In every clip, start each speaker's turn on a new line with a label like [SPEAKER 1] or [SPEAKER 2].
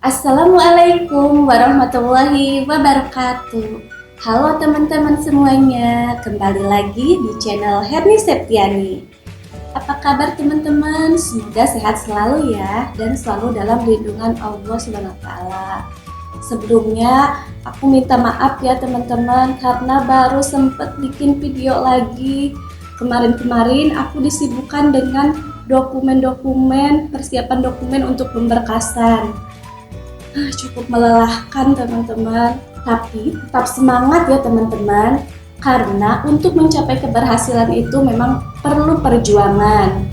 [SPEAKER 1] Assalamualaikum warahmatullahi wabarakatuh. Halo teman-teman semuanya, kembali lagi di channel Herni Septiani. Apa kabar teman-teman? Semoga sehat selalu ya dan selalu dalam lindungan Allah SWT. Sebelumnya aku minta maaf ya teman-teman karena baru sempet bikin video lagi. Kemarin-kemarin aku disibukkan dengan persiapan dokumen untuk pemberkasan. Cukup melelahkan teman-teman, tapi tetap semangat ya teman-teman, karena untuk mencapai keberhasilan itu memang perlu perjuangan.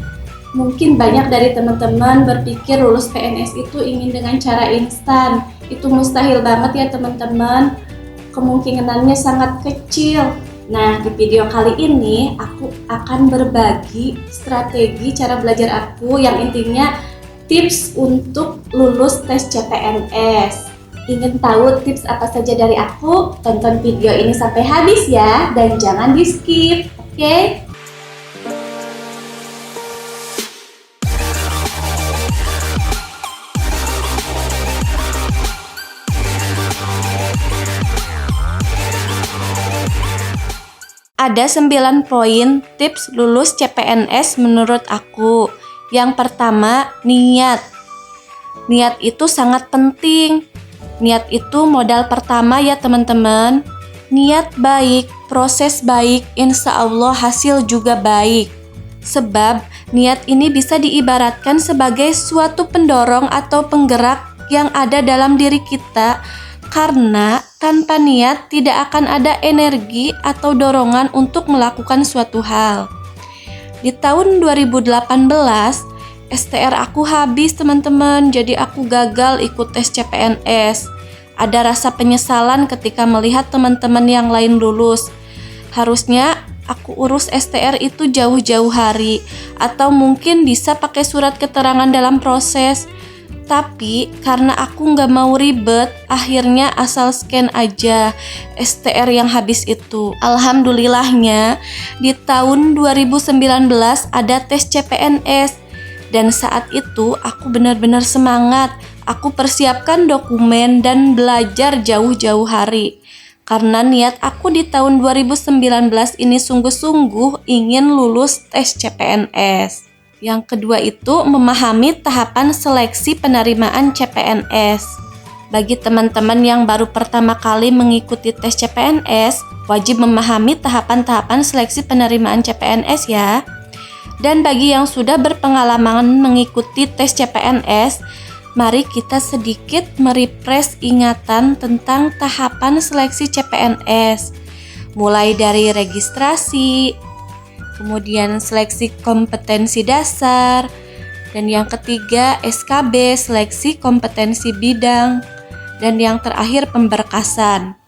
[SPEAKER 1] Mungkin banyak dari teman-teman berpikir lulus PNS itu ingin dengan cara instan. Itu mustahil banget ya teman-teman, kemungkinannya sangat kecil. Nah, di video kali ini aku akan berbagi strategi cara belajar aku yang intinya tips untuk lulus tes CPNS. Ingin tahu tips apa saja dari aku? Tonton video ini sampai habis ya, dan jangan di skip, oke? Ada 9 poin tips lulus CPNS menurut aku. Yang pertama, niat. Niat itu sangat penting. Niat itu modal pertama ya teman-teman. Niat baik, proses baik, insya Allah hasil juga baik. Sebab niat ini bisa diibaratkan sebagai suatu pendorong atau penggerak yang ada dalam diri kita, karena tanpa niat tidak akan ada energi atau dorongan untuk melakukan suatu hal. Di tahun 2018, STR aku habis teman-teman, jadi aku gagal ikut tes CPNS. Ada rasa penyesalan ketika melihat teman-teman yang lain lulus. Harusnya aku urus STR itu jauh-jauh hari, atau mungkin bisa pakai surat keterangan dalam proses. Tapi karena aku nggak mau ribet, akhirnya asal scan aja STR yang habis itu. Alhamdulillahnya di tahun 2019 ada tes CPNS, dan saat itu aku benar-benar semangat. Aku persiapkan dokumen dan belajar jauh-jauh hari. Karena niat aku di tahun 2019 ini sungguh-sungguh ingin lulus tes CPNS. Yang kedua itu memahami tahapan seleksi penerimaan CPNS. Bagi teman-teman yang baru pertama kali mengikuti tes CPNS, wajib memahami tahapan-tahapan seleksi penerimaan CPNS ya. Dan bagi yang sudah berpengalaman mengikuti tes CPNS, mari kita sedikit merefresh ingatan tentang tahapan seleksi CPNS. Mulai dari registrasi, kemudian seleksi kompetensi dasar, dan yang ketiga SKB, seleksi kompetensi bidang, dan yang terakhir pemberkasan.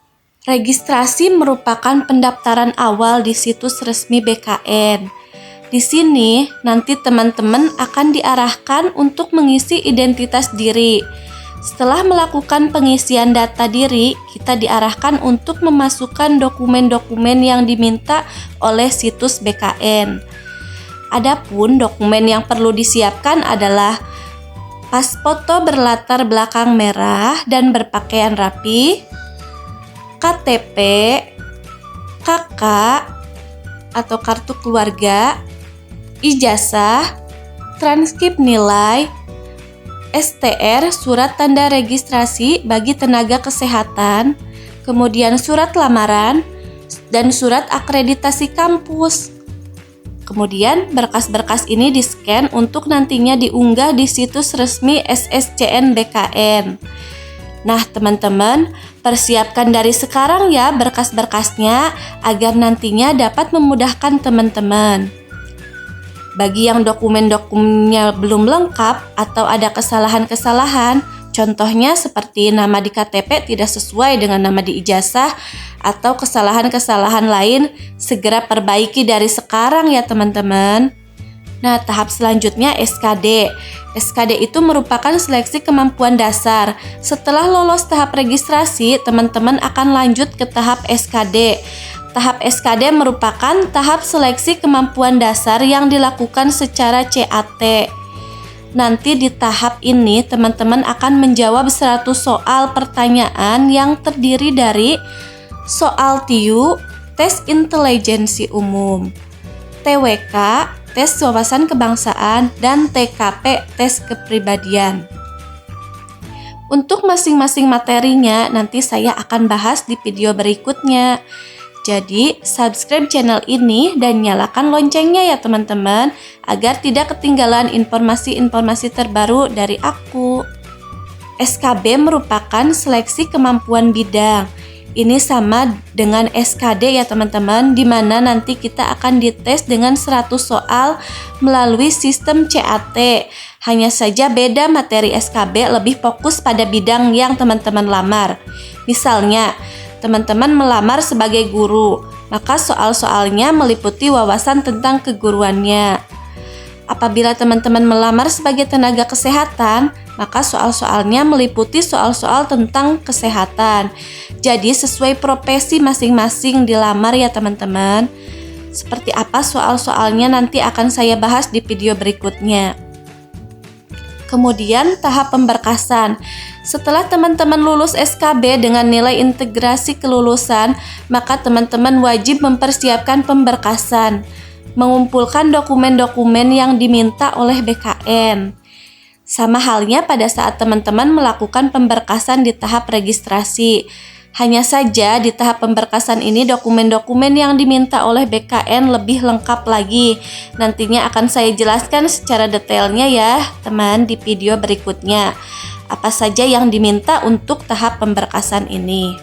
[SPEAKER 1] Registrasi merupakan pendaftaran awal di situs resmi BKN. Di sini nanti teman-teman akan diarahkan untuk mengisi identitas diri. Setelah melakukan pengisian data diri, kita diarahkan untuk memasukkan dokumen-dokumen yang diminta oleh situs BKN. Adapun dokumen yang perlu disiapkan adalah pas foto berlatar belakang merah dan berpakaian rapi, KTP, KK atau kartu keluarga, ijazah, transkrip nilai, STR, surat tanda registrasi bagi tenaga kesehatan, kemudian surat lamaran, dan surat akreditasi kampus. Kemudian berkas-berkas ini di-scan untuk nantinya diunggah di situs resmi SSCN BKN. Nah teman-teman, persiapkan dari sekarang ya berkas-berkasnya agar nantinya dapat memudahkan teman-teman. Bagi yang dokumen-dokumennya belum lengkap atau ada kesalahan-kesalahan, contohnya seperti nama di KTP tidak sesuai dengan nama di ijazah atau kesalahan-kesalahan lain, segera perbaiki dari sekarang ya teman-teman. Nah, tahap selanjutnya SKD. SKD itu merupakan seleksi kemampuan dasar. Setelah lolos tahap registrasi, teman-teman akan lanjut ke tahap SKD. Tahap SKD merupakan tahap seleksi kemampuan dasar yang dilakukan secara CAT. Nanti di tahap ini teman-teman akan menjawab 100 soal pertanyaan yang terdiri dari soal TIU, tes intelijensi umum, TWK, tes wawasan kebangsaan, dan TKP, tes kepribadian. Untuk masing-masing materinya nanti saya akan bahas di video berikutnya. Jadi, subscribe channel ini dan nyalakan loncengnya ya teman-teman, agar tidak ketinggalan informasi-informasi terbaru dari aku. SKB merupakan seleksi kemampuan bidang. Ini sama dengan SKD ya teman-teman, di mana nanti kita akan dites dengan 100 soal melalui sistem CAT. Hanya saja beda materi SKB lebih fokus pada bidang yang teman-teman lamar. Misalnya, teman-teman melamar sebagai guru, maka soal-soalnya meliputi wawasan tentang keguruannya. Apabila teman-teman melamar sebagai tenaga kesehatan, maka soal-soalnya meliputi soal-soal tentang kesehatan. Jadi sesuai profesi masing-masing dilamar ya teman-teman. Seperti apa soal-soalnya nanti akan saya bahas di video berikutnya. Kemudian tahap pemberkasan. Setelah teman-teman lulus SKB dengan nilai integrasi kelulusan, maka teman-teman wajib mempersiapkan pemberkasan, mengumpulkan dokumen-dokumen yang diminta oleh BKN. Sama halnya pada saat teman-teman melakukan pemberkasan di tahap registrasi. Hanya saja di tahap pemberkasan ini dokumen-dokumen yang diminta oleh BKN lebih lengkap lagi. Nantinya akan saya jelaskan secara detailnya ya teman di video berikutnya. Apa saja yang diminta untuk tahap pemberkasan ini.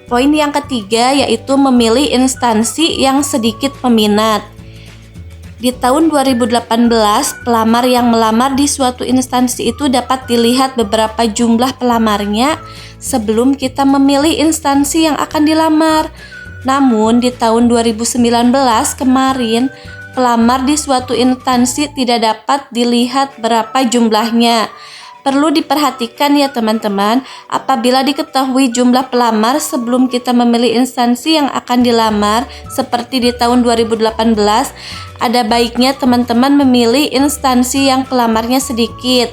[SPEAKER 1] Poin yang ketiga yaitu memilih instansi yang sedikit peminat. Di tahun 2018, pelamar yang melamar di suatu instansi itu dapat dilihat beberapa jumlah pelamarnya sebelum kita memilih instansi yang akan dilamar. Namun di tahun 2019 kemarin, pelamar di suatu instansi tidak dapat dilihat berapa jumlahnya. Perlu diperhatikan ya teman-teman, apabila diketahui jumlah pelamar sebelum kita memilih instansi yang akan dilamar, seperti di tahun 2018, ada baiknya teman-teman memilih instansi yang pelamarnya sedikit.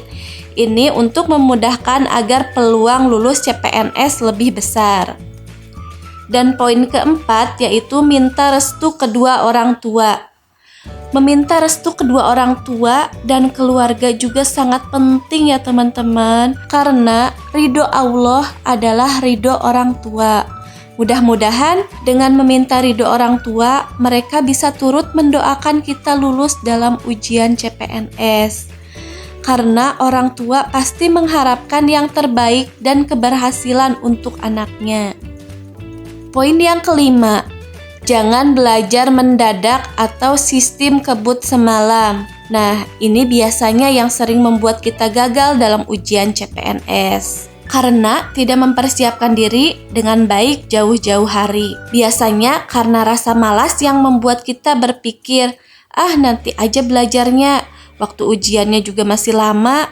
[SPEAKER 1] Ini untuk memudahkan agar peluang lulus CPNS lebih besar. Dan poin keempat yaitu minta restu kedua orang tua. Meminta restu kedua orang tua dan keluarga juga sangat penting ya teman-teman, karena ridho Allah adalah ridho orang tua. Mudah-mudahan dengan meminta ridho orang tua, mereka bisa turut mendoakan kita lulus dalam ujian CPNS. Karena orang tua pasti mengharapkan yang terbaik dan keberhasilan untuk anaknya. Poin yang kelima, jangan belajar mendadak atau sistem kebut semalam. Nah, ini biasanya yang sering membuat kita gagal dalam ujian CPNS. Karena tidak mempersiapkan diri dengan baik jauh-jauh hari. Biasanya karena rasa malas yang membuat kita berpikir, nanti aja belajarnya, waktu ujiannya juga masih lama.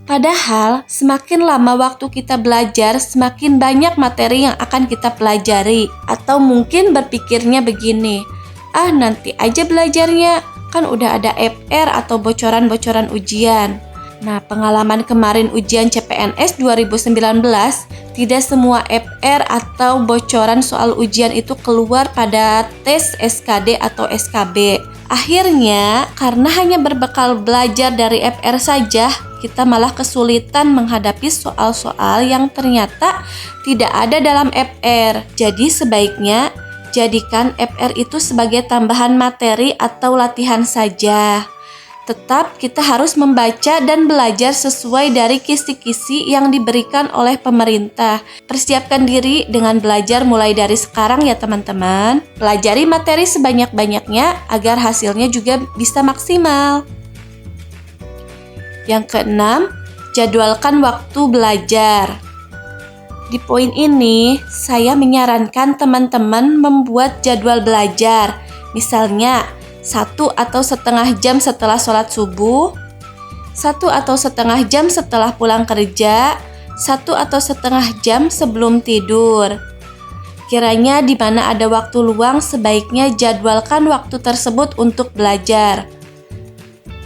[SPEAKER 1] Padahal semakin lama waktu kita belajar, semakin banyak materi yang akan kita pelajari. Atau mungkin berpikirnya begini, nanti aja belajarnya, kan udah ada FR atau bocoran-bocoran ujian. Nah, pengalaman kemarin ujian CPNS 2019, tidak semua FR atau bocoran soal ujian itu keluar pada tes SKD atau SKB. Akhirnya, karena hanya berbekal belajar dari FR saja, kita malah kesulitan menghadapi soal-soal yang ternyata tidak ada dalam FR. Jadi sebaiknya jadikan FR itu sebagai tambahan materi atau latihan saja. Tetap kita harus membaca dan belajar sesuai dari kisi-kisi yang diberikan oleh pemerintah. Persiapkan diri dengan belajar mulai dari sekarang ya teman-teman. Pelajari materi sebanyak-banyaknya agar hasilnya juga bisa maksimal. Yang keenam, jadwalkan waktu belajar. Di poin ini, saya menyarankan teman-teman membuat jadwal belajar. Misalnya, 1 atau setengah jam setelah sholat subuh, 1 atau setengah jam setelah pulang kerja, 1 atau setengah jam sebelum tidur. Kiranya di mana ada waktu luang, sebaiknya jadwalkan waktu tersebut untuk belajar.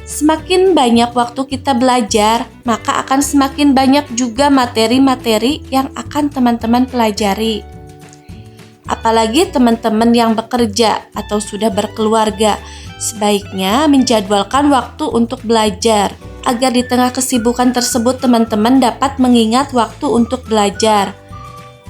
[SPEAKER 1] Semakin banyak waktu kita belajar, maka akan semakin banyak juga materi-materi yang akan teman-teman pelajari. Apalagi teman-teman yang bekerja atau sudah berkeluarga, sebaiknya menjadwalkan waktu untuk belajar, agar di tengah kesibukan tersebut teman-teman dapat mengingat waktu untuk belajar.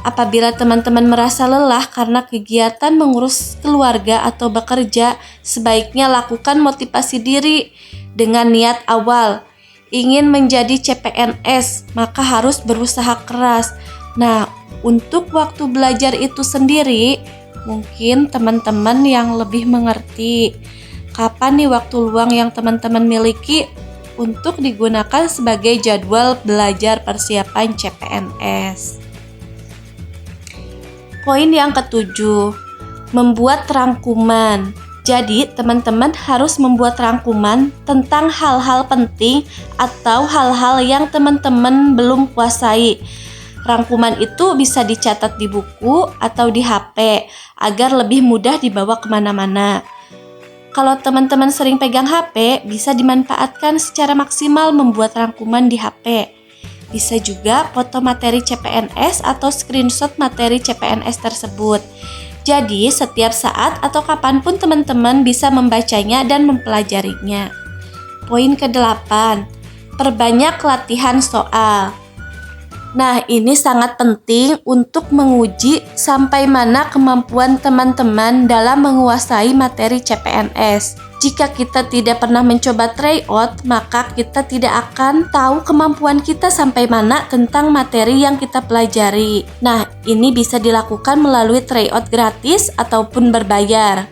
[SPEAKER 1] Apabila teman-teman merasa lelah karena kegiatan mengurus keluarga atau bekerja, sebaiknya lakukan motivasi diri dengan niat awal. Ingin menjadi CPNS, maka harus berusaha keras. Nah, untuk waktu belajar itu sendiri, mungkin teman-teman yang lebih mengerti kapan nih waktu luang yang teman-teman miliki untuk digunakan sebagai jadwal belajar persiapan CPNS. Poin yang ketujuh, membuat rangkuman. Jadi, teman-teman harus membuat rangkuman tentang hal-hal penting atau hal-hal yang teman-teman belum kuasai. Rangkuman itu bisa dicatat di buku atau di HP agar lebih mudah dibawa kemana-mana. Kalau teman-teman sering pegang HP, bisa dimanfaatkan secara maksimal membuat rangkuman di HP. Bisa juga foto materi CPNS atau screenshot materi CPNS tersebut. Jadi, setiap saat atau kapanpun teman-teman bisa membacanya dan mempelajarinya. Poin ke-8, perbanyak latihan soal. Nah, ini sangat penting untuk menguji sampai mana kemampuan teman-teman dalam menguasai materi CPNS. Jika kita tidak pernah mencoba tryout, maka kita tidak akan tahu kemampuan kita sampai mana tentang materi yang kita pelajari. Nah, ini bisa dilakukan melalui tryout gratis ataupun berbayar.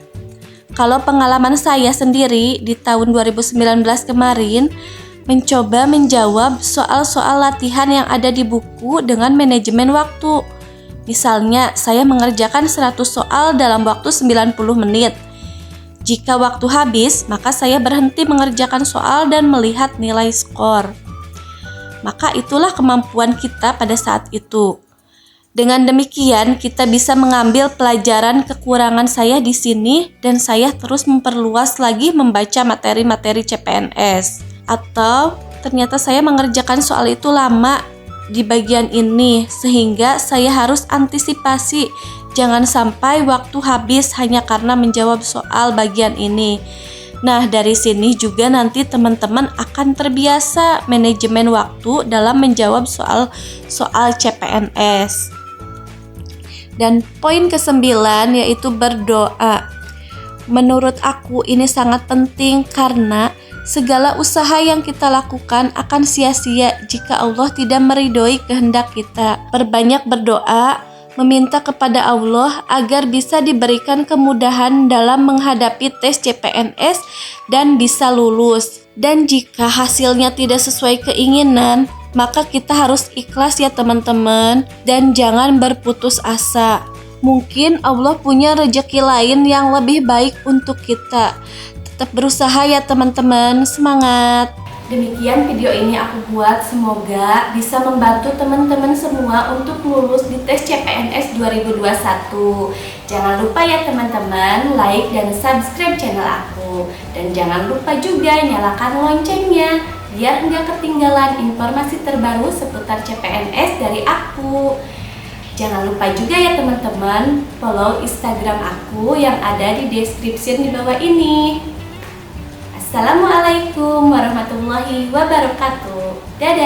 [SPEAKER 1] Kalau pengalaman saya sendiri di tahun 2019 kemarin, mencoba menjawab soal-soal latihan yang ada di buku dengan manajemen waktu. Misalnya, saya mengerjakan 100 soal dalam waktu 90 menit. Jika waktu habis, maka saya berhenti mengerjakan soal dan melihat nilai skor. Maka itulah kemampuan kita pada saat itu. Dengan demikian, kita bisa mengambil pelajaran kekurangan saya di sini dan saya terus memperluas lagi membaca materi-materi CPNS. Atau ternyata saya mengerjakan soal itu lama di bagian ini sehingga saya harus antisipasi jangan sampai waktu habis hanya karena menjawab soal bagian ini. Nah, dari sini juga nanti teman-teman akan terbiasa manajemen waktu dalam menjawab soal CPNS. Dan poin ke-9 yaitu berdoa. Menurut aku ini sangat penting karena segala usaha yang kita lakukan akan sia-sia jika Allah tidak meridhoi kehendak kita. Perbanyak berdoa, meminta kepada Allah agar bisa diberikan kemudahan dalam menghadapi tes CPNS dan bisa lulus. Dan jika hasilnya tidak sesuai keinginan, maka kita harus ikhlas ya teman-teman dan jangan berputus asa. Mungkin Allah punya rezeki lain yang lebih baik untuk kita. Tetap berusaha ya teman-teman, semangat! Demikian video ini aku buat, semoga bisa membantu teman-teman semua untuk lulus di tes CPNS 2021. Jangan lupa ya teman-teman, like dan subscribe channel aku. Dan jangan lupa juga nyalakan loncengnya, biar nggak ketinggalan informasi terbaru seputar CPNS dari aku. Jangan lupa juga ya teman-teman, follow Instagram aku yang ada di description di bawah ini. Assalamualaikum warahmatullahi wabarakatuh. Dadah.